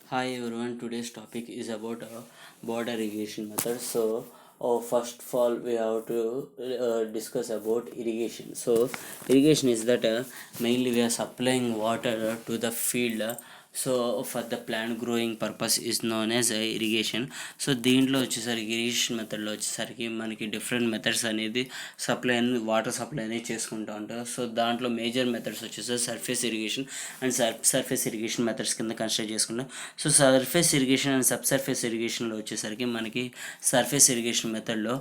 Hi everyone, today's topic is about border irrigation method. First of all, we have to discuss about irrigation. Irrigation is that mainly we are supplying water to the field. For the plant growing purpose is known as irrigation. దీంట్లో వచ్చేసరికి irrigation మెథడ్లో వచ్చేసరికి మనకి different methods అనేది water supply అనేది చేసుకుంటూ ఉంటారు. దాంట్లో మేజర్ మెథడ్స్ వచ్చేసి surface irrigation and surface irrigation methods కింద కన్సిడర్ చేసుకుంటాం. Surface irrigation and sub surface ఇరిగేషన్లో వచ్చేసరికి మనకి సర్ఫేస్ ఇరిగేషన్ మెథడ్లో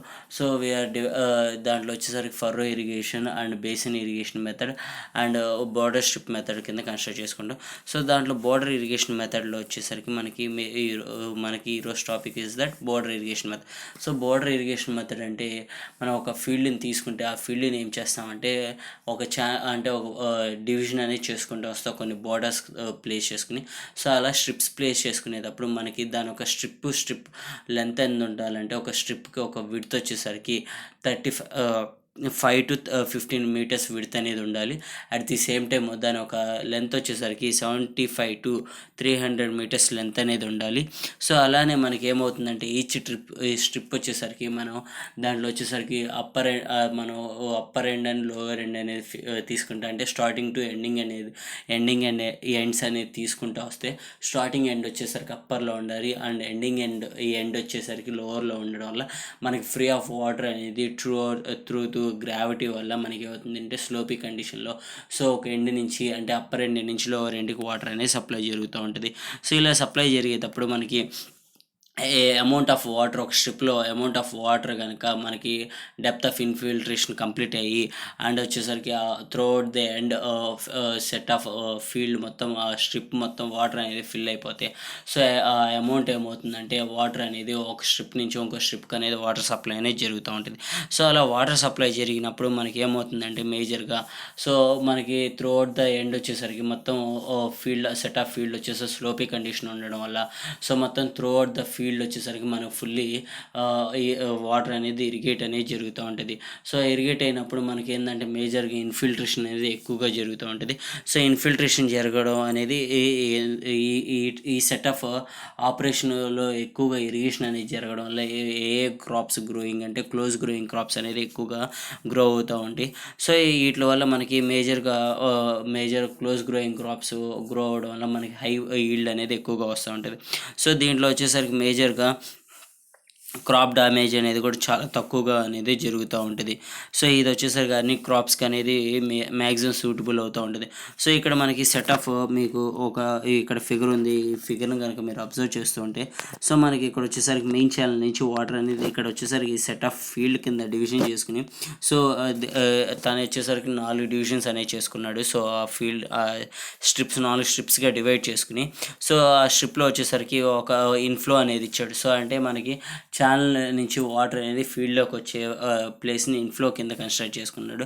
దాంట్లో వచ్చేసరికి furrow irrigation and basin irrigation method and border strip method కింద కన్సిడర్ చేసుకుంటాం. దాంట్లో బోర్డర్ ఇరిగేషన్ మెథడ్లో వచ్చేసరికి మనకి ఈరోజు topic is that border irrigation method. Border irrigation method అంటే మనం ఒక ఫీల్డ్ని తీసుకుంటే ఆ ఫీల్డ్ని ఏం చేస్తామంటే ఒక డివిజన్ అనేది చేసుకుంటూ వస్తాం, కొన్ని బోర్డర్స్ ప్లేస్ చేసుకుని. అలా స్ట్రిప్స్ ప్లేస్ చేసుకునేటప్పుడు మనకి దాని ఒక స్ట్రిప్ లెంత్ ఎంత ఉండాలంటే ఒక స్ట్రిప్కి ఒక విడ్త్ వచ్చేసరికి 5 to 15 meters విడ్త్ అనేది ఉండాలి. అట్ ది సేమ్ టైం దాని ఒక లెంత్ వచ్చేసరికి 75 to 300 meters లెంత్ అనేది ఉండాలి. అలానే మనకి ఏమవుతుందంటే ఈ స్ట్రిప్ వచ్చేసరికి మనం దాంట్లో వచ్చేసరికి upper end and lower end అనేది తీసుకుంటా, అంటే starting to ending and ends అనేది తీసుకుంటూ వస్తే స్టార్టింగ్ ఎండ్ వచ్చేసరికి అప్పర్లో ఉండాలి అండ్ ఈ ఎండ్ వచ్చేసరికి లోవర్లో ఉండడం వల్ల మనకి ఫ్రీ ఆఫ్ వాటర్ అనేది త్రూ గ్రావిటీ వల్ల మనకి ఏమవుతుందంటే స్లోపీ కండిషన్లో ఒక ఎండ్ నుంచి అంటే అప్పర్ ఎండ్ నుంచి లోవర్ ఎండ్కి వాటర్ అనేది సప్లై జరుగుతూ ఉంటుంది. ఇలా సప్లై జరిగేటప్పుడు మనకి అమౌంట్ ఆఫ్ వాటర్ ఒక స్ట్రిప్లో అమౌంట్ ఆఫ్ వాటర్ కనుక మనకి డెప్త్ ఆఫ్ ఇన్ఫిల్ట్రేషన్ కంప్లీట్ అయ్యి అండ్ వచ్చేసరికి throughout the end set of field మొత్తం ఆ స్ట్రిప్ మొత్తం వాటర్ అనేది ఫిల్ అయిపోతే ఆ అమౌంట్ ఏమవుతుందంటే వాటర్ అనేది ఒక స్ట్రిప్ నుంచి ఇంకో స్ట్రిప్కి అనేది వాటర్ సప్లై అనేది జరుగుతూ ఉంటుంది. అలా వాటర్ సప్లై జరిగినప్పుడు మనకి ఏమవుతుందంటే మేజర్గా మనకి త్రూఅవుట్ ద ఎండ్ వచ్చేసరికి మొత్తం సెట్ ఆఫ్ ఫీల్డ్ వచ్చేసి స్లోపీ కండిషన్ ఉండడం వల్ల మొత్తం త్రూఅవుట్ ద ఫీల్డ్ వచ్చేసరికి మనకు ఫుల్లీ వాటర్ అనేది ఇరిగేట్ అనేది జరుగుతూ ఉంటుంది. ఇరిగేట్ అయినప్పుడు మనకి ఏంటంటే మేజర్గా ఇన్ఫిల్ట్రేషన్ అనేది ఎక్కువగా జరుగుతూ ఉంటుంది. ఇన్ఫిల్ట్రేషన్ జరగడం అనేది ఈ సెట్ ఆఫ్ ఆపరేషన్లో ఎక్కువగా ఇరిగేషన్ అనేది జరగడం వల్ల ఏ క్రాప్స్ గ్రోయింగ్ అంటే క్లోజ్ గ్రోయింగ్ క్రాప్స్ అనేది ఎక్కువగా గ్రో అవుతూ ఉంటాయి. వీటి వల్ల మనకి major close growing crops grow అవడం వల్ల మనకి హై ఈల్డ్ అనేది ఎక్కువగా వస్తూ ఉంటుంది. దీంట్లో వచ్చేసరికి మేజర్గా క్రాప్ డ్యామేజ్ అనేది కూడా చాలా తక్కువగా అనేది జరుగుతూ ఉంటుంది. ఇది వచ్చేసరికి అన్ని క్రాప్స్కి అనేది మ్యాక్సిమం సూటబుల్ అవుతూ ఉంటుంది. ఇక్కడ మనకి సెట్ ఆఫ్ మీకు ఇక్కడ ఫిగర్ ఉంది. ఈ ఫిగర్ని కనుక మీరు అబ్జర్వ్ చేస్తూ ఉంటే మనకి ఇక్కడ వచ్చేసరికి మెయిన్ ఛానల్ నుంచి వాటర్ అనేది ఇక్కడ వచ్చేసరికి సెట్ ఆఫ్ ఫీల్డ్ కింద డివిజన్ చేసుకుని తను వచ్చేసరికి 4 డివిజన్స్ అనేవి చేసుకున్నాడు. ఆ ఫీల్డ్ స్ట్రిప్స్ 4 స్ట్రిప్స్గా డివైడ్ చేసుకుని ఆ స్ట్రిప్లో వచ్చేసరికి ఒక ఇన్ఫ్లో అనేది ఇచ్చాడు. అంటే మనకి ఛానల్ నుంచి వాటర్ అనేది ఫీల్డ్లోకి వచ్చే ప్లేస్ని ఇన్ఫ్లో కింద కన్స్ట్రక్ట్ చేసుకున్నాడు.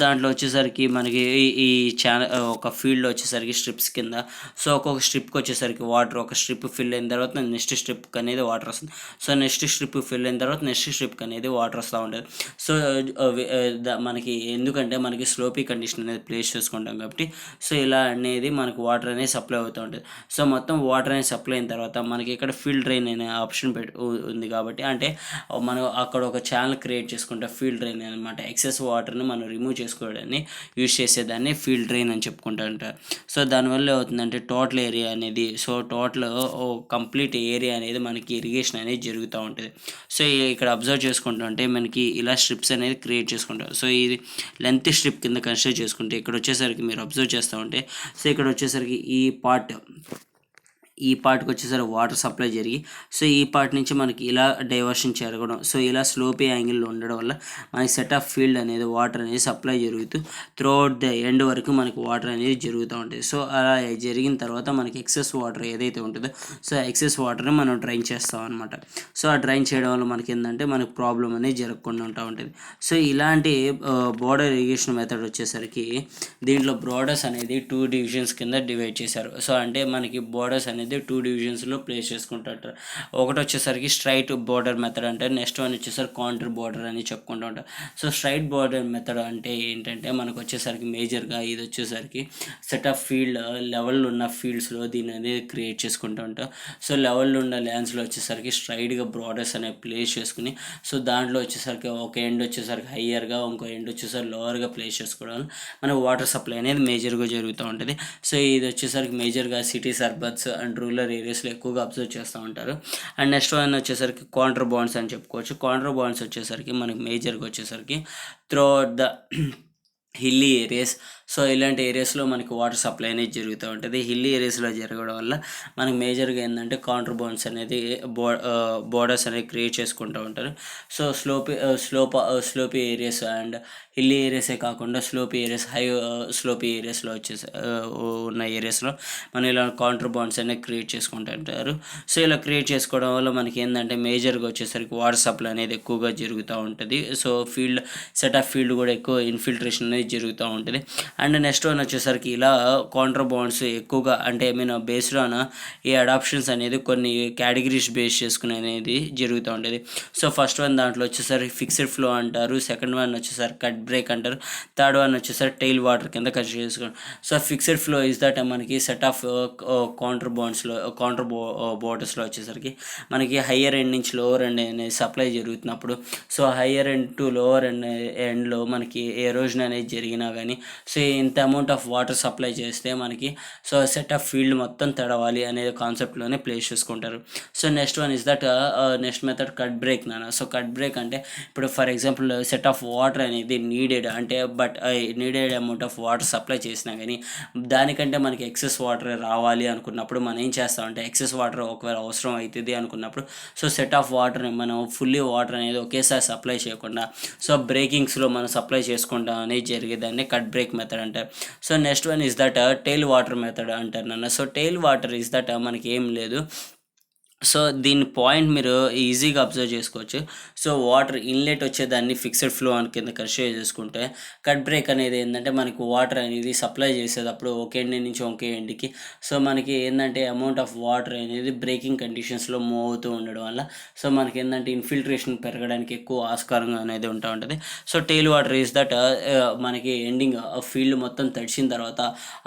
దాంట్లో వచ్చేసరికి మనకి ఈ ఛానల్ ఒక ఫీల్డ్లో వచ్చేసరికి స్ట్రిప్స్ కింద ఒక్కొక్క స్ట్రిప్కి వచ్చేసరికి వాటర్ ఒక స్ట్రిప్ ఫిల్ అయిన తర్వాత నెక్స్ట్ స్ట్రిప్కి అనేది వాటర్ వస్తుంది. నెక్స్ట్ స్ట్రిప్ ఫిల్ అయిన తర్వాత నెక్స్ట్ స్ట్రిప్కి అనేది వాటర్ వస్తూ ఉంటుంది. మనకి ఎందుకంటే మనకి స్లోపీ కండిషన్ అనేది ప్లేస్ చేసుకుంటాం కాబట్టి ఇలా అనేది మనకు వాటర్ అనేది సప్లై అవుతూ ఉంటుంది. మొత్తం వాటర్ అనేది సప్లై అయిన తర్వాత మనకి ఇక్కడ ఫీల్డ్ డ్రైన్ అనే ఆప్షన్ ఉంది కాబట్టి అంటే మనం అక్కడ ఒక ఛానల్ క్రియేట్ చేసుకుంటే ఫీల్డ్ డ్రైన్ అనమాట. ఎక్సెస్ వాటర్ని మనం రిమూవ్ చేసుకోవడానికి యూజ్ చేసేదాన్ని ఫీల్డ్ డ్రైన్ అని చెప్పుకుంటూ ఉంటారు. దానివల్ల ఏమవుతుందంటే టోటల్ ఏరియా అనేది టోటల్ కంప్లీట్ ఏరియా అనేది మనకి ఇరిగేషన్ అనేది జరుగుతూ ఉంటుంది. ఇక్కడ అబ్జర్వ్ చేసుకుంటుంటే మనకి ఇలా స్ట్రిప్స్ అనేది క్రియేట్ చేసుకుంటాం. ఇది లెంత్ స్ట్రిప్ కింద కన్సిడర్ చేసుకుంటే ఇక్కడ వచ్చేసరికి మీరు అబ్జర్వ్ చేస్తూ ఉంటే ఇక్కడ వచ్చేసరికి ఈ పార్ట్కి వచ్చేసరికి వాటర్ సప్లై జరిగి ఈ పార్ట్ నుంచి మనకి ఇలా డైవర్షన్ జరగడం ఇలా స్లోపీ యాంగిల్లో ఉండడం వల్ల మనకి సెట్ ఆఫ్ ఫీల్డ్ అనేది వాటర్ అనేది సప్లై జరుగుతూ త్రూఅవుట్ ద ఎండ్ వరకు మనకి వాటర్ అనేది జరుగుతూ ఉంటుంది. అలా జరిగిన తర్వాత మనకి ఎక్సెస్ వాటర్ ఏదైతే ఉంటుందో ఎక్సెస్ వాటర్ని మనం డ్రైన్ చేస్తాం అనమాట. ఆ డ్రైన్ చేయడం వల్ల మనకి ఏంటంటే మనకి ప్రాబ్లం అనేది జరగకుండా ఉంటూ ఉంటుంది. ఇలాంటి బోర్డర్ ఇరిగేషన్ మెథడ్ వచ్చేసరికి దీంట్లో బోర్డర్స్ అనేది 2 డివిజన్స్ కింద డివైడ్ చేశారు. అంటే మనకి బోర్డర్స్ అనేది అనేది 2 డివిజన్స్లో ప్లేస్ చేసుకుంటారు. ఒకటి వచ్చేసరికి స్ట్రైట్ బోర్డర్ మెథడ్ అంటారు, నెక్స్ట్ వన్ వచ్చేసరికి కాంట్యూర్ బోర్డర్ అని చెప్పుకుంటూ ఉంటారు. సో స్ట్రైట్ బోర్డర్ మెథడ్ అంటే ఏంటంటే మనకు వచ్చేసరికి మేజర్గా ఇది వచ్చేసరికి సెట్ ఆఫ్ ఫీల్డ్ లెవెల్ ఉన్న ఫీల్డ్స్లో దీన్ని అనేది క్రియేట్ చేసుకుంటూ ఉంటాం. సో లెవెల్ ఉన్న ల్యాండ్స్లో వచ్చేసరికి స్ట్రైట్గా బోర్డర్స్ అనేవి ప్లేస్ చేసుకుని, సో దాంట్లో వచ్చేసరికి ఒక ఎండ్ వచ్చేసరికి హయ్యర్గా, ఇంకో ఎండ్ వచ్చేసరికి లోవర్గా ప్లేస్ చేసుకోవడం వల్ల మనకు వాటర్ సప్లై అనేది మేజర్గా జరుగుతూ ఉంటుంది. సో ఇది వచ్చేసరికి మేజర్గా సిటీస్, అర్బన్స్ అండ్ రూరల్ ఏరియాస్లో ఎక్కువగా అబ్జర్వ్ చేస్తూ ఉంటారు. అండ్ నెక్స్ట్ వన్ వచ్చేసరికి కాంట్యూర్ బాండ్స్ అని చెప్పుకోవచ్చు. కాంట్యూర్ బాండ్స్ వచ్చేసరికి మనకి మేజర్గా వచ్చేసరికి through out the hilly areas, so ఇలాంటి ఏరియాస్లో మనకి వాటర్ సప్లై అనేది జరుగుతూ ఉంటుంది. హిల్లీ ఏరియాస్లో జరగడం వల్ల మనకి మేజర్గా ఏంటంటే కాంట్యూర్ బాండ్స్ అనేది బోర్డర్స్ అనేది క్రియేట్ చేసుకుంటూ ఉంటారు. So slopy areas and hilly ఏరియాసే కాకుండా స్లోపీ ఏరియాస్, హై స్లోపీ ఏరియాస్లో ఉన్న ఏరియాస్లో మనం ఇలా కాంట్యూర్ బాండ్స్ అనేది క్రియేట్ చేసుకుంటూ ఉంటారు. సో ఇలా క్రియేట్ చేసుకోవడం వల్ల మనకి ఏంటంటే మేజర్గా వచ్చేసరికి వాటర్ సప్లై అనేది ఎక్కువగా జరుగుతూ ఉంటుంది. సో సెట్ ఆఫ్ ఫీల్డ్ కూడా ఎక్కువ ఇన్ఫిల్ట్రేషన్ అనేది జరుగుతూ ఉంటుంది. అండ్ నెక్స్ట్ వన్ వచ్చేసరికి ఇలా కాంట్యూర్ బాండ్స్ ఎక్కువగా అంటే బేస్డ్ ఆన్ ఈ అడాప్షన్స్ అనేది కొన్ని కేటగిరీస్ బేస్ చేసుకుని అనేది జరుగుతూ ఉంటుంది. సో ఫస్ట్ వన్ దాంట్లో వచ్చేసరికి ఫిక్స్డ్ ఫ్లో అంటారు, సెకండ్ వన్ వచ్చేసరికి కట్ బ్రేక్ అంటారు, థర్డ్ వన్ వచ్చేసరికి టైల్ వాటర్ కింద కన్సిడర్ చేసుకోండి. So fixed flow is that మనకి సెట్ ఆఫ్ కాంట్యూర్ బోర్డర్స్లో వచ్చేసరికి మనకి హయ్యర్ ఎండ్ నుంచి లోవర్ ఎండ్ అనేది సప్లై జరుగుతున్నప్పుడు, so higher end to lower ఎండ్లో మనకి ఎరోజన్ అనేది జరిగినా కానీ సో ఇంత అమౌంట్ ఆఫ్ వాటర్ సప్లై చేస్తే మనకి సో సెట్ ఆఫ్ ఫీల్డ్ మొత్తం తడవాలి అనే కాన్సెప్ట్లోనే ప్లేస్ చేసుకుంటారు. So next one is that next method cut break నాన్న. సో కట్ బ్రేక్ అంటే ఇప్పుడు for example set of water అనేది నీడెడ్ అంటే needed amount of water supply చేసినా కానీ దానికంటే మనకి ఎక్సెస్ వాటర్ రావాలి అనుకున్నప్పుడు మనం ఏం చేస్తామంటే ఎక్సెస్ వాటర్ ఒకవేళ అవసరం అవుతుంది అనుకున్నప్పుడు సో సెట్ ఆఫ్ వాటర్ని మనం ఫుల్లీ వాటర్ అనేది ఒకేసారి సప్లై చేయకుండా సో బ్రేకింగ్స్లో మనం సప్లై చేసుకుంటాం అనేది జరిగేదాన్ని కట్ బ్రేక్ మెథడ్ అంటారు. So next one is that tail water method అంటారు నాన్న. So tail water is that మనకి ఏం లేదు, సో దీని పాయింట్ మీరు ఈజీగా అబ్జర్వ్ చేసుకోవచ్చు. సో వాటర్ ఇన్లెట్ వచ్చేదాన్ని ఫిక్స్డ్ ఫ్లో అని కింద కన్సిడర్ చేసుకుంటే కట్ బ్రేక్ అనేది ఏంటంటే మనకి వాటర్ అనేది సప్లై చేసేటప్పుడు ఒక ఎండ్ నుంచి ఒక ఎండ్కి సో మనకి ఏంటంటే అమౌంట్ ఆఫ్ వాటర్ అనేది బ్రేకింగ్ కండిషన్స్లో మూవ్ అవుతూ ఉండడం వల్ల సో మనకి ఏంటంటే ఇన్ఫిల్ట్రేషన్ పెరగడానికి ఎక్కువ ఆస్కారంగా అనేది ఉంటుంది. So tail water is that మనకి ఎండింగ్ ఫీల్డ్ మొత్తం తడిచిన తర్వాత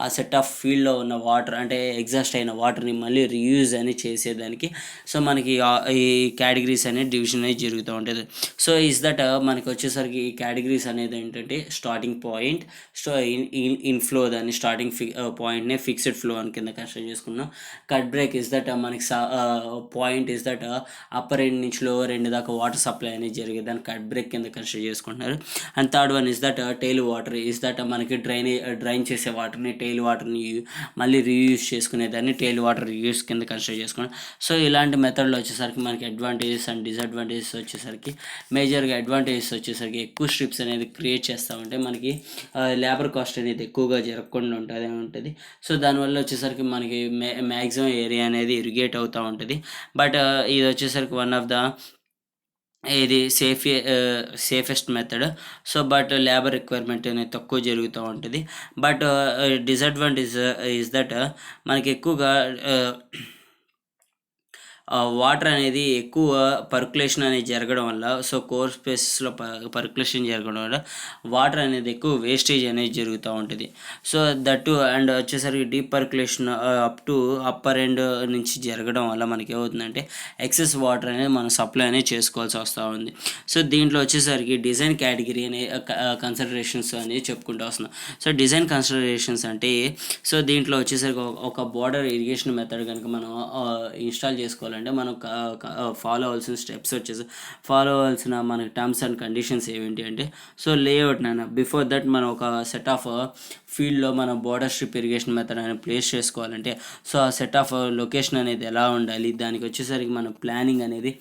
ఆ సెట్ ఆఫ్ ఫీల్డ్లో ఉన్న వాటర్ అంటే ఎగ్జాస్ట్ అయిన వాటర్ని మళ్ళీ రీయూజ్ అని చేసేదానికి సో మనకి ఈ కేటగిరీస్ అనేది డివిజన్ అనేది జరుగుతూ ఉంటుంది. సో ఇస్ దట్ మనకి వచ్చేసరికి ఈ కేటగిరీస్ అనేది ఏంటంటే స్టార్టింగ్ పాయింట్, సో ఇన్ఫ్లో దాన్ని స్టార్టింగ్ పాయింట్నే ఫిక్స్డ్ ఫ్లో అని కింద కన్సిడర్ చేసుకున్నాం. కట్ బ్రేక్ ఇస్ దట్ మనకి point is that upper end నుంచి లోవర్ ఎండ్ దాకా వాటర్ సప్లై అనేది జరిగేది దాన్ని కట్ బ్రేక్ కింద కన్సిడర్ చేసుకుంటున్నారు. And third one is that tail water is that మనకి డ్రైన్ చేసే వాటర్ని టైల్ వాటర్ని మళ్ళీ రీయూజ్ చేసుకునేదాన్ని టైల్ వాటర్ రీయూజ్ కింద కన్సిడర్ చేసుకున్నాం. సో ఇలాంటి మెథడ్లో వచ్చేసరికి మనకి అడ్వాంటేజెస్ అండ్ డిసడ్వాంటేజెస్ వచ్చేసరికి మేజర్గా అడ్వాంటేజెస్ వచ్చేసరికి ఎక్కువ స్ట్రిప్స్ అనేది క్రియేట్ చేస్తూ ఉంటే మనకి లేబర్ కాస్ట్ అనేది ఎక్కువగా జరగకుండా ఉంటుంది. సో దానివల్ల వచ్చేసరికి మనకి మ్యాక్సిమం ఏరియా అనేది ఇరిగేట్ అవుతూ ఉంటుంది. బట్ ఇది వచ్చేసరికి వన్ ఆఫ్ ద ఇది safest method. So but labour requirement అనేది తక్కువ జరుగుతూ ఉంటుంది. బట్ డిసడ్వాంటేజ్ ఇస్ దట్ మనకి ఎక్కువగా వాటర్ అనేది ఎక్కువ పర్కులేషన్ అనేది జరగడం వల్ల సో కోర్ స్పేసెస్లో పర్కులేషన్ జరగడం వల్ల వాటర్ అనేది ఎక్కువ వేస్టేజ్ అనేది జరుగుతూ ఉంటుంది. సో దట్టు అండ్ వచ్చేసరికి deep percolation up to upper end నుంచి జరగడం వల్ల మనకి ఏమవుతుందంటే ఎక్సెస్ వాటర్ అనేది మనం సప్లై అనేది చేసుకోవాల్సి వస్తూ ఉంది. సో దీంట్లో వచ్చేసరికి డిజైన్ కేటగిరీ అనే కన్సిడరేషన్స్ అనేది చెప్పుకుంటూ వస్తున్నాం. సో డిజైన్ కన్సిడరేషన్స్ అంటే సో దీంట్లో వచ్చేసరికి ఒక బోర్డర్ ఇరిగేషన్ మెథడ్ కనుక మనం ఇన్స్టాల్ చేసుకోవాలి అంటే మనం ఫాలో అవ్వాల్సిన స్టెప్స్ వచ్చేసి ఫాలో అవ్వాల్సిన మనకి టర్మ్స్ అండ్ కండిషన్స్ ఏమిటి అంటే సో లేఅవుట్ నాన్న బిఫోర్ దట్ మనం ఒక సెట్ ఆఫ్ ఫీల్డ్లో మనం బోర్డర్ స్ట్రిప్ ఇరిగేషన్ మెథడ్ అనేది ప్లేస్ చేసుకోవాలంటే సో ఆ సెట్ ఆఫ్ లొకేషన్ అనేది ఎలా ఉండాలి, దానికి వచ్చేసరికి మన ప్లానింగ్ అనేది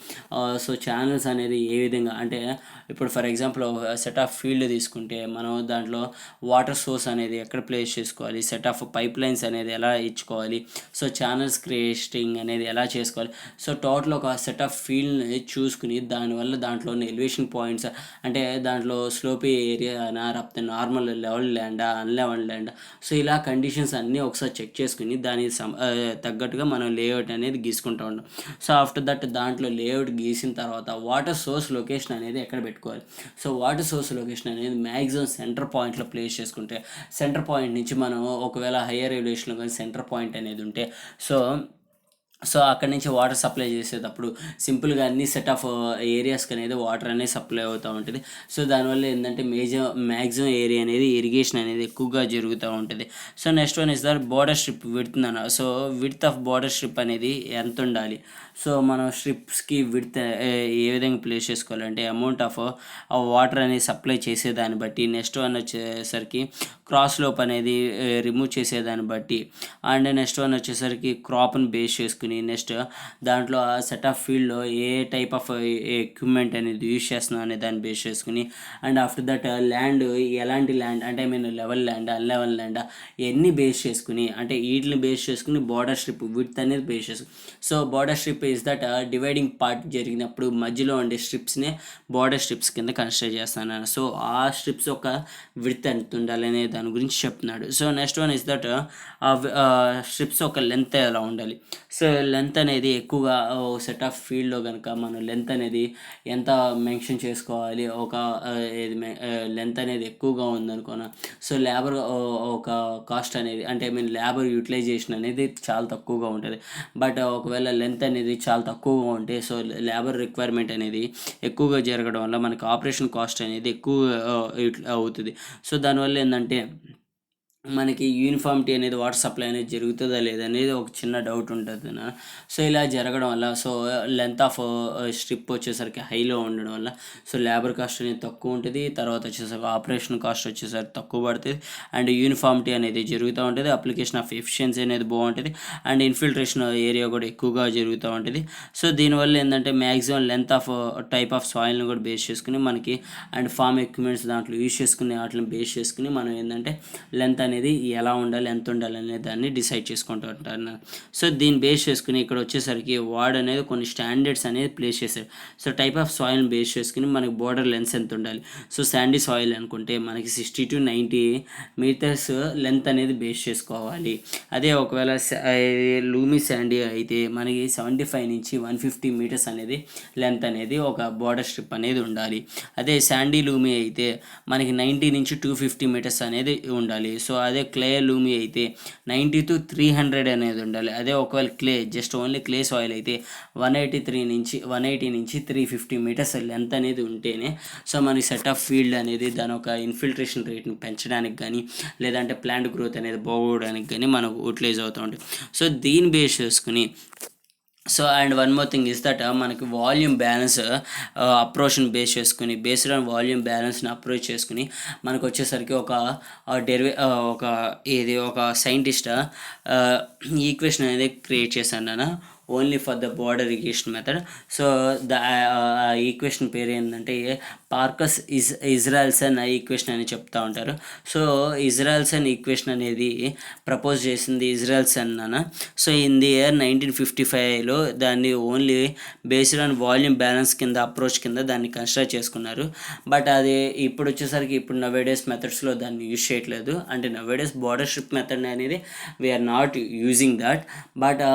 సో ఛానల్స్ అనేది ఏ విధంగా అంటే ఇప్పుడు for example set of field తీసుకుంటే మనం దాంట్లో వాటర్ సోర్స్ అనేది ఎక్కడ ప్లేస్ చేసుకోవాలి, సెట్ ఆఫ్ పైప్ లైన్స్ అనేది ఎలా ఇచ్చుకోవాలి, సో ఛానల్స్ క్రియేటింగ్ అనేది ఎలా చేసుకోవాలి, సో టోటల్ ఒక సెట్ ఆఫ్ ఫీల్డ్ని చూసుకుని దానివల్ల దాంట్లో ఉన్న ఎలివేషన్ పాయింట్స్, అంటే దాంట్లో స్లోపీ ఏరియా లేకపోతే నార్మల్ లెవెల్ ల్యాండా అన్లెవెల్ ల్యాండా, సో ఇలా కండిషన్స్ అన్నీ ఒకసారి చెక్ చేసుకుని దానికి తగ్గట్టుగా మనం లేఅవుట్ అనేది గీసుకుంటూ ఉంటాం. సో ఆఫ్టర్ దట్ దాంట్లో లేఅవుట్ గీసిన తర్వాత వాటర్ సోర్స్ లొకేషన్ అనేది ఎక్కడ పెట్టుకోవాలి. సో వాటర్ సోర్స్ లొకేషన్ అనేది మ్యాక్సిమం సెంటర్ పాయింట్లో ప్లేస్ చేసుకుంటే, సెంటర్ పాయింట్ నుంచి మనం ఒకవేళ హయ్యర్ ఎలివేషన్లో కానీ సెంటర్ పాయింట్ అనేది ఉంటే సో అక్కడి నుంచి వాటర్ సప్లై చేసేటప్పుడు సింపుల్గా అన్ని సెట్ ఆఫ్ ఏరియాస్కి అనేది వాటర్ అనేది సప్లై అవుతూ ఉంటుంది. సో దానివల్ల ఏంటంటే మ్యాక్సిమం ఏరియా అనేది ఇరిగేషన్ అనేది ఎక్కువగా జరుగుతూ ఉంటుంది. So next one is that border strip width అన్న. So width of border strip అనేది ఎంత ఉండాలి. సో మనం స్ట్రిప్స్కి విడ్త్ ఏ విధంగా ప్లేస్ చేసుకోవాలంటే అమౌంట్ ఆఫ్ వాటర్ అనేది సప్లై చేసేదాన్ని బట్టి, నెక్స్ట్ వన్ వచ్చేసరికి క్రాస్ లోప్ అనేది రిమూవ్ చేసేదాన్ని బట్టి, అండ్ నెక్స్ట్ వన్ వచ్చేసరికి క్రాప్ని బేస్ చేసుకుని, నెక్స్ట్ దాంట్లో ఆ సెట్ ఆఫ్ ఫీల్డ్లో ఏ టైప్ ఆఫ్ ఎక్విప్మెంట్ అనేది యూజ్ చేస్తున్నాం అనే దాన్ని బేస్ చేసుకుని, అండ్ ఆఫ్టర్ దట్ ల్యాండ్ ఎలాంటి ల్యాండ్ అంటే లెవెల్ ల్యాండ్ అన్లెవెల్ ల్యాండ్ ఎన్ని బేస్ చేసుకుని, అంటే వీటిని బేస్ చేసుకుని బోర్డర్ స్ట్రిప్ విడ్త్ అనేది బేస్ చేసుకుని. So border strip is that dividing part జరిగినప్పుడు మధ్యలో ఉండే స్ట్రిప్స్ని బోర్డర్ స్ట్రిప్స్ కింద కన్సిడర్ చేస్తాను. సో ఆ స్ట్రిప్స్ యొక్క విడ్త్ ఎంత ఉండాలి అనే దాని గురించి చెప్తున్నాడు. So next one is that strips ఒక లెంత్ ఎలా ఉండాలి. సో లెంత్ అనేది ఎక్కువగా సెట్ ఆఫ్ ఫీల్డ్లో కనుక మనం లెంత్ అనేది ఎంత మెన్షన్ చేసుకోవాలి. ఒక లెంత్ అనేది ఎక్కువగా ఉందనుకోనా, సో లేబర్ ఒక కాస్ట్ అనేది అంటే లేబర్ యూటిలైజేషన్ అనేది చాలా తక్కువగా ఉంటుంది. బట్ ఒకవేళ లెంత్ అనేది చాలా తక్కువగా ఉంటే సో లేబర్ రిక్వైర్మెంట్ అనేది ఎక్కువగా జరగడం వల్ల మనకి ఆపరేషన్ కాస్ట్ అనేది ఎక్కువ అవుతుంది. సో దానివల్ల ఏంటంటే మనకి యూనిఫామిటీ అనేది వాటర్ సప్లై అనేది జరుగుతుందా లేదనేది ఒక చిన్న డౌట్ ఉంటుంది. సో ఇలా జరగడం వల్ల సో లెంత్ ఆఫ్ స్ట్రిప్ వచ్చేసరికి హైలో ఉండడం వల్ల సో లేబర్ కాస్ట్ అనేది తక్కువ ఉంటుంది, తర్వాత వచ్చేసరికి ఆపరేషన్ కాస్ట్ వచ్చేసరికి తక్కువ పడుతుంది, అండ్ యూనిఫామిటీ అనేది జరుగుతూ ఉంటుంది, అప్లికేషన్ ఆఫ్ ఎఫిషియన్సీ అనేది బాగుంటుంది, అండ్ ఇన్ఫిల్ట్రేషన్ ఏరియా కూడా ఎక్కువగా జరుగుతూ ఉంటుంది. సో దీనివల్ల ఏంటంటే maximum length of type of సాయిల్ని కూడా బేస్ చేసుకుని మనకి అండ్ ఫార్మ్ ఎక్విప్మెంట్స్ దాంట్లో యూజ్ చేసుకుని వాటిని బేస్ చేసుకుని మనం ఏంటంటే లెంత్ అనేది ఎలా ఉండాలి ఎంత ఉండాలి అనే దాన్ని డిసైడ్ చేసుకుంటూ ఉంటాను. సో దీన్ని బేస్ చేసుకుని ఇక్కడ వచ్చేసరికి వార్డ్ అనేది కొన్ని స్టాండర్డ్స్ అనేది ప్లేస్ చేశారు. సో టైప్ ఆఫ్ సాయిల్ని బేస్ చేసుకుని మనకి బోర్డర్ లెన్స్ ఎంత ఉండాలి. సో శాండీ సాయిల్ అనుకుంటే మనకి 60 to 90 మీటర్స్ లెంత్ అనేది బేస్ చేసుకోవాలి. అదే ఒకవేళ లూమీ శాండీ అయితే మనకి 75 నుంచి 150 మీటర్స్ అనేది లెంత్ అనేది ఒక బోర్డర్ స్ట్రిప్ అనేది ఉండాలి. అదే శాండీ లూమీ అయితే మనకి 90 నుంచి 250 మీటర్స్ అనేది ఉండాలి. సో అదే క్లే లూమీ అయితే 90 to 300 అనేది ఉండాలి. అదే ఒకవేళ జస్ట్ ఓన్లీ క్లే సాయిల్ అయితే 180 నుంచి 350 మీటర్స్ లెంత్ అనేది ఉంటేనే సో మనకి సెట్ ఆఫ్ ఫీల్డ్ అనేది దాని ఒక ఇన్ఫిల్ట్రేషన్ రేట్ని పెంచడానికి కానీ లేదంటే ప్లాంట్ గ్రోత్ అనేది బాగోవడానికి కానీ మనకు యూటిలైజ్ అవుతూ ఉంటుంది. సో దీన్ని బేస్ చేసుకుని so and one more thing is that మనకి వాల్యూమ్ బ్యాలెన్స్ అప్రోచ్ని బేస్డ్ ఆన్ వాల్యూమ్ బ్యాలెన్స్ని అప్రోచ్ చేసుకుని మనకు వచ్చేసరికి ఒక సైంటిస్ట్ ఈక్వేషన్ అనేది క్రియేట్ చేశాను only for the border irrigation method. So equation పేరు ఏంటంటే పార్కస్ ఇజ్రాయెల్సన్ ఈక్వేషన్ అని చెప్తూ ఉంటారు. సో ఇజ్రాయెల్సన్ ఈక్వేషన్ అనేది ప్రపోజ్ చేసింది ఇజ్రాయెల్సన్ అన్న. సో ఇన్ ది ఇయర్ 1955లో దాన్ని only based on volume balance కింద అప్రోచ్ కింద దాన్ని కన్సిడర్ చేసుకున్నారు. బట్ అది ఇప్పుడు నవేడేస్ మెథడ్స్లో దాన్ని యూజ్ చేయట్లేదు. అంటే నవేడేస్ బోర్డర్ స్ట్రిప్ మెథడ్ అనేది we're not using that. But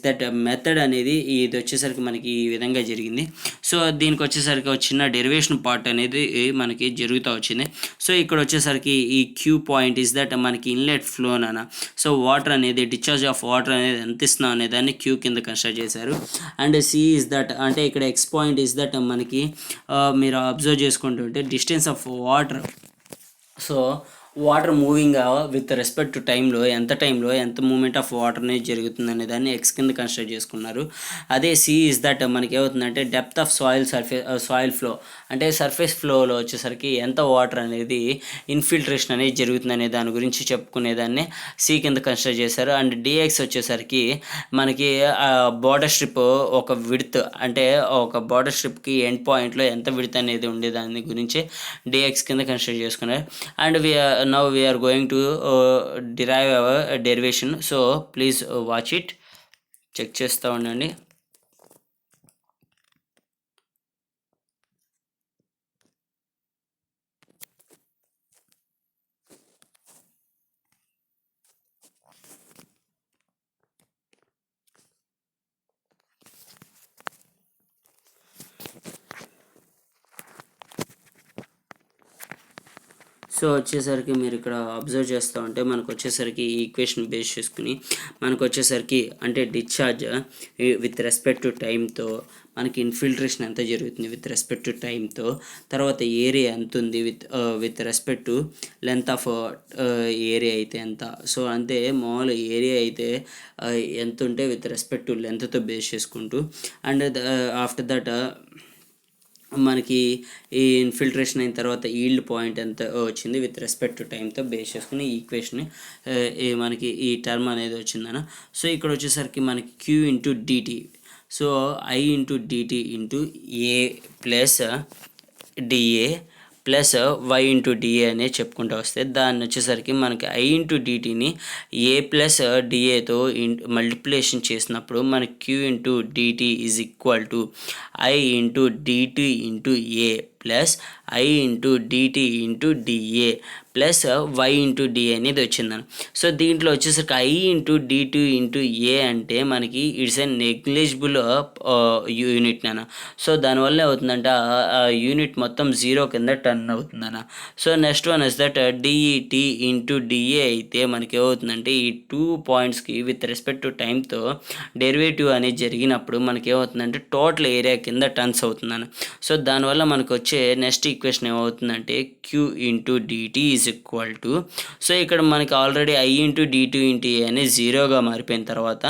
that method అనేది ఇది వచ్చేసరికి మనకి ఈ విధంగా జరిగింది. సో దీనికి వచ్చేసరికి వచ్చిన డెరివేషన్ పార్ట్ అనేది మనకి జరుగుతూ వచ్చింది. సో ఇక్కడ వచ్చేసరికి ఈ క్యూ పాయింట్ ఇస్ దట్ మనకి ఇన్లెట్ ఫ్లో సో వాటర్ అనేది డిశ్చార్జ్ ఆఫ్ వాటర్ అనేది ఎంత ఇస్తున్నాం అనే దాన్ని క్యూ కింద కన్సిడర్ చేశారు. అండ్ సి ఇస్ దట్ అంటే ఇక్కడ ఎక్స్ పాయింట్ ఇస్ దట్ మనకి మీరు అబ్జర్వ్ చేసుకుంటుంటే distance of water. So water moving with respect to టైంలో ఎంత మూమెంట్ ఆఫ్ వాటర్ అనేది జరుగుతుంది అనే దాన్ని ఎక్స్ కింద కన్సిడర్ చేసుకున్నారు. అదే సి ఇస్ దట్ మనకి ఏమవుతుందంటే డెప్త్ ఆఫ్ సాయిల్ ఫ్లో అంటే సర్ఫేస్ ఫ్లోలో వచ్చేసరికి ఎంత వాటర్ అనేది ఇన్ఫిల్ట్రేషన్ అనేది జరుగుతుంది అనే దాని గురించి చెప్పుకునేదాన్ని సి కింద కన్సిడర్ చేశారు. అండ్ డిఎక్స్ వచ్చేసరికి మనకి బోర్డర్ స్ట్రిప్ ఒక విడ్త్ అంటే ఒక బోర్డర్ స్ట్రిప్కి ఎండ్ పాయింట్లో ఎంత విడ్త్ అనేది ఉండే దాని గురించి డిఎక్స్ కింద కన్సిడర్ చేసుకున్నారు. And now we are going to derive our derivation, so please watch it. Check చేస్తూ ఉండండి. సో వచ్చేసరికి మీరు ఇక్కడ అబ్జర్వ్ చేస్తూ ఉంటే మనకు వచ్చేసరికి ఈ ఈక్వేషన్ బేస్ చేసుకుని మనకు వచ్చేసరికి అంటే డిశ్చార్జ్ విత్ రెస్పెక్ట్ టు టైంతో మనకి ఇన్ఫిల్ట్రేషన్ ఎంత జరుగుతుంది విత్ రెస్పెక్ట్ టు టైంతో, తర్వాత ఏరియా ఎంత ఉంది with respect to length of area అయితే ఎంత. సో అంటే మామూలు ఏరియా అయితే ఎంత ఉంటే విత్ రెస్పెక్ట్ టు లెంత్తో బేస్ చేసుకుంటూ, అండ్ ఆఫ్టర్ దట్ మనకి ఈ ఇన్ఫిల్ట్రేషన్ అయిన తర్వాత ఈల్డ్ పాయింట్ ఎంత వచ్చింది విత్ రెస్పెక్ట్ టు టైంతో బేస్ చేసుకుని ఈ ఈక్వేషన్ మనకి ఈ టర్మ్ అనేది వచ్చిందన్న. సో ఇక్కడ వచ్చేసరికి మనకి Q into DT, so I into DT into A plus DA plus Y into DA అనేది చెప్పుకుంటూ వస్తే దాన్ని వచ్చేసరికి మనకి ఐ ఇంటూ డిటీని ఏ ప్లస్ డిఏతో మల్టిప్లికేషన్ చేసినప్పుడు మనకి Q into DT is equal to I into DT into A plus I into DT into DA plus Y into DA అనేది వచ్చిందని. సో దీంట్లో వచ్చేసరికి I into DT into A అంటే మనకి ఇట్స్ ఎ నెగ్లిజిబుల్ యూనిట్ నాన్న. So దానివల్ల ఏమవుతుందంటే ఆ యూనిట్ మొత్తం జీరో కింద టర్న్ అవుతుందన్న. So next one is that DET into DA అయితే మనకి ఏమవుతుందంటే ఈ 2 పాయింట్స్కి విత్ రెస్పెక్ట్ టు టైంతో డెరివేటివ్ అనేది జరిగినప్పుడు మనకి ఏమవుతుందంటే టోటల్ ఏరియా కింద టర్న్స్ అవుతుందన్న. సో దానివల్ల మనకు వచ్చే నెక్స్ట్ ఈక్వేషన్ ఏమవుతుందంటే Q into DT is equal to, so ఇక్కడ మనకి already I into DT into A అనేది జీరోగా మారిపోయిన తర్వాత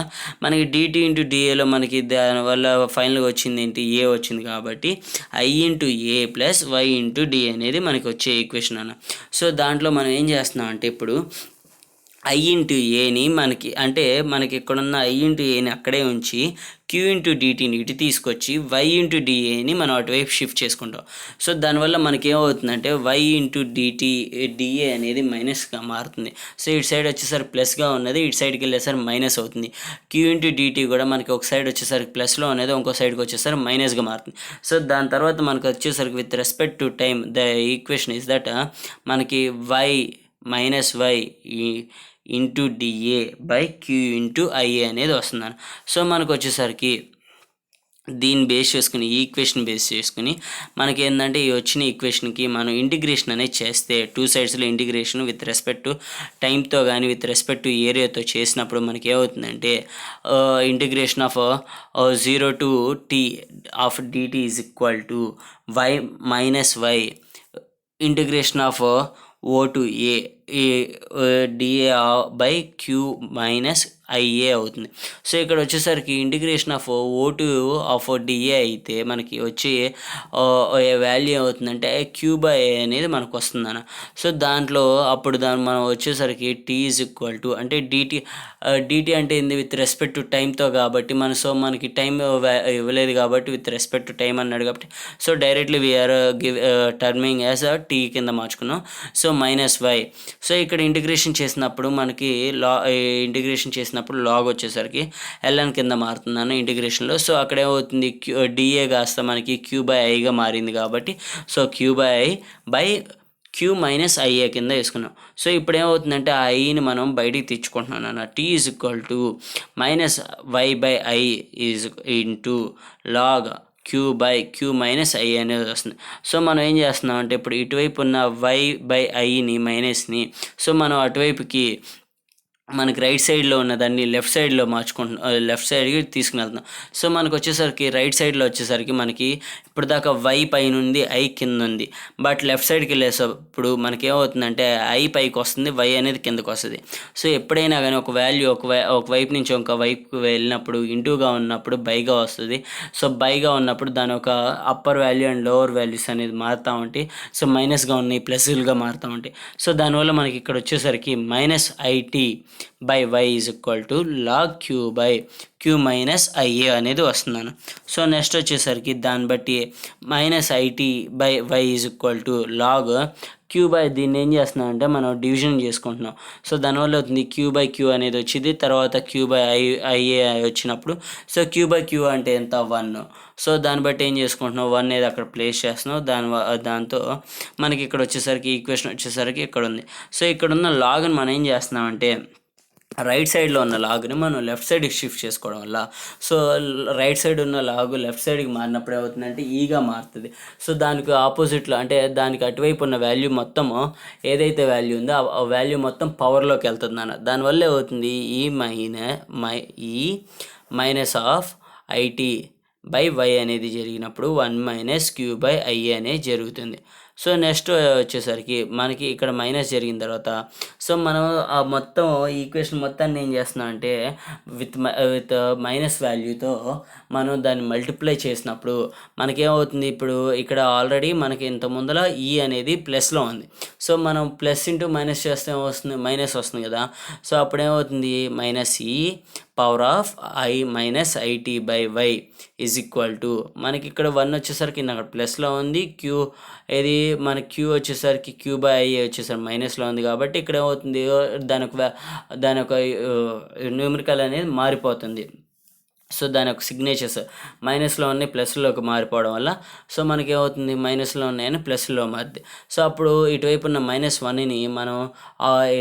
మనకి డిటీ ఇంటూ డిఏలో మనకి దానివల్ల ఫైనల్గా వచ్చింది ఏంటి ఏ వచ్చింది కాబట్టి I into A plus Y into D అనేది మనకి వచ్చే ఈక్వేషన్ అన్న. సో దాంట్లో మనం ఏం చేస్తున్నాం అంటే ఇప్పుడు ఐ ఇంటూ ఏని మనకి అంటే మనకి ఇక్కడున్న ఐ ఇంటూ ఏని అక్కడే ఉంచి క్యూ ఇంటూ డిటీని ఇటు తీసుకొచ్చి వై ఇంటూ డిఏని మనం అటువైపు షిఫ్ట్ చేసుకుంటాం. సో దానివల్ల మనకి ఏమవుతుందంటే వై ఇంటూ డిఏ అనేది మైనస్గా మారుతుంది. సో ఇటు సైడ్ వచ్చేసరికి ప్లస్గా ఉన్నది ఇటు సైడ్కి వెళ్ళేసరికి మైనస్ అవుతుంది. క్యూ ఇంటూ డిటీ కూడా మనకి ఒక సైడ్ వచ్చేసరికి ప్లస్లో అనేది ఇంకో సైడ్కి వచ్చేసరికి మైనస్గా మారుతుంది. సో దాని తర్వాత మనకు వచ్చేసరికి with respect to time the equation is that మనకి Y minus Y into DA by Q into IA అనేది వస్తుందని. సో మనకు వచ్చేసరికి దీన్ని బేస్ చేసుకుని ఈ ఈక్వేషన్ బేస్ చేసుకుని మనకి ఏంటంటే ఈ వచ్చిన ఈక్వేషన్కి మనం ఇంటిగ్రేషన్ అనేది చేస్తే 2 సైడ్స్లో ఇంటిగ్రేషన్ విత్ రెస్పెక్ట్ టు టైంతో కానీ విత్ రెస్పెక్ట్ టు ఏరియాతో చేసినప్పుడు మనకి ఏమవుతుందంటే integration of 0 to t of dt is equal to y minus y integration of O to A dA by q minus IA అవుతుంది. సో ఇక్కడ వచ్చేసరికి integration of O to of dA అయితే మనకి వచ్చి వాల్యూ ఏమవుతుందంటే క్యూ బై ఏ అనేది మనకు వస్తుందన్న. సో దాంట్లో అప్పుడు మనం వచ్చేసరికి టీ ఈజ్ ఈక్వల్ టు అంటే డిటీ అంటే ఏంది విత్ రెస్పెక్ట్ టు టైంతో కాబట్టి మనకి టైం ఇవ్వలేదు కాబట్టి విత్ రెస్పెక్ట్ టు టైం అన్నాడు కాబట్టి so directly we are terming as T కింద మార్చుకున్నాం. So minus Y. సో ఇక్కడ ఇంటిగ్రేషన్ చేసినప్పుడు మనకి ఇంటిగ్రేషన్ చేసినప్పుడు లాగ్ వచ్చేసరికి ఎల్ఎన్ కింద మారుతుందన్న ఇంటిగ్రేషన్లో. సో అక్కడ ఏమవుతుంది డిఏ కాస్త మనకి క్యూ బై ఐగా మారింది కాబట్టి so q by I by q minus IA కింద వేసుకున్నాం. సో ఇప్పుడు ఏమవుతుందంటే ఆ ఐని మనం బయటికి తెచ్చుకుంటున్నాం అన్న. T is equal to minus y by I is into log q by q minus I అనేది వస్తుంది. సో మనం ఏం చేస్తున్నాం అంటే ఇప్పుడు ఇటువైపు ఉన్న వై బై ఐని మైనస్ని సో మనం అటువైపుకి మనకి రైట్ సైడ్లో ఉన్నదాన్ని లెఫ్ట్ సైడ్లో లెఫ్ట్ సైడ్కి తీసుకుని వెళ్తున్నాం. సో మనకు వచ్చేసరికి రైట్ సైడ్లో వచ్చేసరికి మనకి ఇప్పుడు దాకా వై పైన ఉంది ఐ కింద ఉంది. బట్ లెఫ్ట్ సైడ్కి వెళ్ళేటప్పుడు మనకి ఏమవుతుందంటే ఐ పైకి వస్తుంది వై అనేది కిందకు వస్తుంది. సో ఎప్పుడైనా కానీ ఒక వాల్యూ ఒక వైపు నుంచి ఒక వైపుకి వెళ్ళినప్పుడు ఇంటూగా ఉన్నప్పుడు బైగా వస్తుంది. సో బైగా ఉన్నప్పుడు దాని ఒక upper value and lower values అనేది మారుతూ ఉంటాయి. సో మైనస్గా ఉన్నాయి ప్లస్లుగా మారుతూ ఉంటాయి. సో దానివల్ల మనకి ఇక్కడ వచ్చేసరికి minus It by y is equal to log q by q minus IA అనేది వస్తున్నాను. సో నెక్స్ట్ వచ్చేసరికి దాన్ని బట్టి -IT/y is equal to log q by దీన్ని ఏం చేస్తున్నాం అంటే మనం డివిజన్ చేసుకుంటున్నాం. సో దానివల్ల అవుతుంది క్యూ అనేది వచ్చింది, తర్వాత క్యూ/ఐఏ వచ్చినప్పుడు సో క్యూ అంటే ఎంత 1. సో దాన్ని బట్టి ఏం చేసుకుంటున్నాం 1 అనేది అక్కడ ప్లేస్ చేస్తున్నాం. దాంతో మనకి ఇక్కడ వచ్చేసరికి ఈక్వేషన్ వచ్చేసరికి ఇక్కడ ఉంది. సో ఇక్కడ ఉన్న లాగ్ని మనం ఏం చేస్తున్నామంటే రైట్ సైడ్లో ఉన్న లాగ్ని మనం లెఫ్ట్ సైడ్కి షిఫ్ట్ చేసుకోవడం వల్ల సో రైట్ సైడ్ ఉన్న లాగు లెఫ్ట్ సైడ్కి మారినప్పుడు ఏమవుతుందంటే ఈగా మారుతుంది. సో దానికి ఆపోజిట్లో అంటే దానికి అటువైపు ఉన్న వాల్యూ మొత్తము ఏదైతే వాల్యూ ఉందో ఆ వాల్యూ మొత్తం పవర్లోకి వెళ్తుంది అన్న. దానివల్ల ఏమవుతుంది ఈ మైనస్ ఆఫ్ IT/y అనేది జరిగినప్పుడు 1 - Q/I అనేది జరుగుతుంది. సో నెక్స్ట్ వచ్చేసరికి మనకి ఇక్కడ మైనస్ జరిగిన తర్వాత సో మనం ఆ మొత్తం ఈక్వేషన్ మొత్తాన్ని ఏం చేస్తున్నాం అంటే విత్ మైనస్ వాల్యూతో మనం దాన్ని మల్టిప్లై చేసినప్పుడు మనకేమవుతుంది, ఇప్పుడు ఇక్కడ ఆల్రెడీ మనకి ఇంత ముందర ఈ అనేది ప్లస్లో ఉంది. సో మనం ప్లస్ ఇంటూ మైనస్ చేస్తే ఏమొస్తుంది, మైనస్ వస్తుంది కదా. సో అప్పుడేమవుతుంది -E power of I-IT/y is equal to మనకి ఇక్కడ 1 వచ్చేసరికి అక్కడ ప్లస్లో ఉంది, ఏది మన క్యూ వచ్చేసరికి Q/I వచ్చేసరికి మైనస్లో ఉంది కాబట్టి ఇక్కడ ఏమవుతుంది దాని యొక్క న్యూమరికల్ అనేది మారిపోతుంది. సో దాని యొక్క సిగ్నేచర్స్ మైనస్లో ఉన్నాయి ప్లస్లోకి మారిపోవడం వల్ల సో మనకి ఏమవుతుంది మైనస్లో ఉన్నాయని ప్లస్లో మారుతుంది. సో అప్పుడు ఇటువైపు ఉన్న -1ని మనం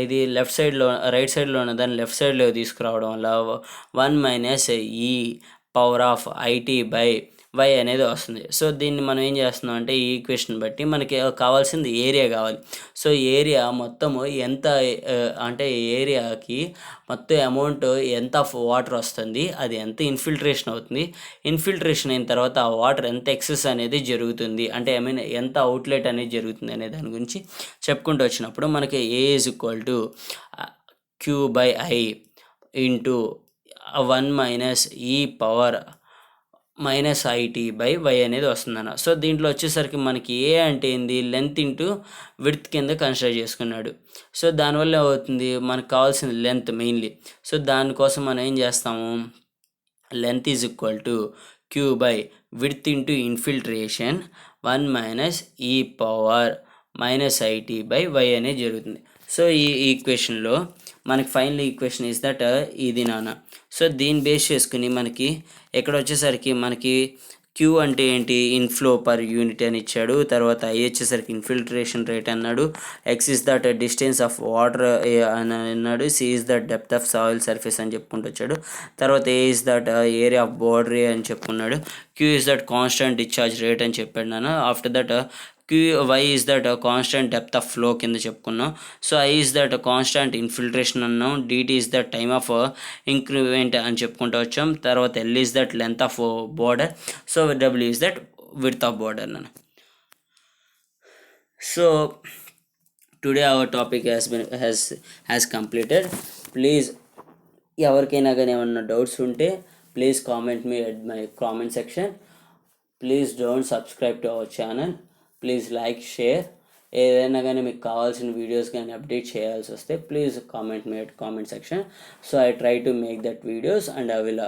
ఇది లెఫ్ట్ సైడ్లో రైట్ సైడ్లో ఉన్న దాన్ని లెఫ్ట్ సైడ్లో తీసుకురావడం వల్ల 1 - E పవర్ ఆఫ్ IT/y అనేది వస్తుంది. సో దీన్ని మనం ఏం చేస్తున్నాం అంటే ఈ ఈక్వేషన్ బట్టి మనకి కావాల్సింది ఏరియా కావాలి. సో ఏరియా మొత్తము ఎంత అంటే ఏరియాకి మొత్తం అమౌంట్ ఎంత వాటర్ వస్తుంది, అది ఎంత ఇన్ఫిల్ట్రేషన్ అవుతుంది, ఇన్ఫిల్ట్రేషన్ అయిన తర్వాత ఆ వాటర్ ఎంత ఎక్సెస్ అనేది జరుగుతుంది అంటే ఎంత అవుట్లెట్ అనేది జరుగుతుంది అనే దాని గురించి చెప్పుకుంటూ వచ్చినప్పుడు మనకి A is equal to Q/I into 1 - E power -IT/y అనేది వస్తుందన్న. సో దీంట్లో వచ్చేసరికి మనకి ఏ అంటే ఏంది లెంత్ ఇంటూ విడ్త్ కింద కన్సిడర్ చేసుకున్నాడు. సో దానివల్ల అవుతుంది మనకు కావాల్సింది లెంత్ మెయిన్లీ. సో దానికోసం మనం ఏం చేస్తాము లెంత్ ఈజ్ ఈక్వల్ టు Q/విడ్త్ into infiltration 1 - E power -IT/y అనేది జరుగుతుంది. సో ఈ ఈక్వేషన్లో మనకి ఫైనల్ ఈక్వేషన్ ఇస్ దట్ ఇది నాన్న. సో దీన్ని బేస్ చేసుకుని మనకి ఇక్కడ వచ్చేసరికి మనకి క్యూ అంటే ఏంటి ఇన్ఫ్లో పర్ యూనిట్ అని ఇచ్చాడు, తర్వాత ఐ వచ్చేసరికి ఇన్ఫిల్ట్రేషన్ రేట్ అన్నాడు, x is that distance of water అని అన్నాడు, c is that depth of soil surface అని చెప్పుకుంటూ వచ్చాడు, తర్వాత A is that area of border అని చెప్పుకున్నాడు, q is that constant discharge rate అని చెప్పాడు నాన్న. After that y is that constant depth of flow కింద చెప్పుకున్నాం. So I is that constant infiltration అన్నాం, dt is that time of increment అని చెప్పుకుంటూ వచ్చాం, తర్వాత L is that length of border, so W is that width of border అన్న. So today our topic has completed. Please ఎవరికైనా కానీ ఏమన్నా doubts ఉంటే please comment me at my comment section. Please don't subscribe to our channel. Please like share. ఏదైనా కానీ మీకు కావాల్సిన videos కానీ అప్డేట్ చేయాల్సి వస్తే please comment me at comment section. So I try to make that videos and I will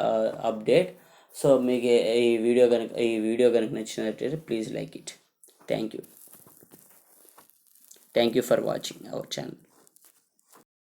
update. So మీకు ఈ video కనుక నచ్చినట్లయితే please like it. Thank you for watching our channel.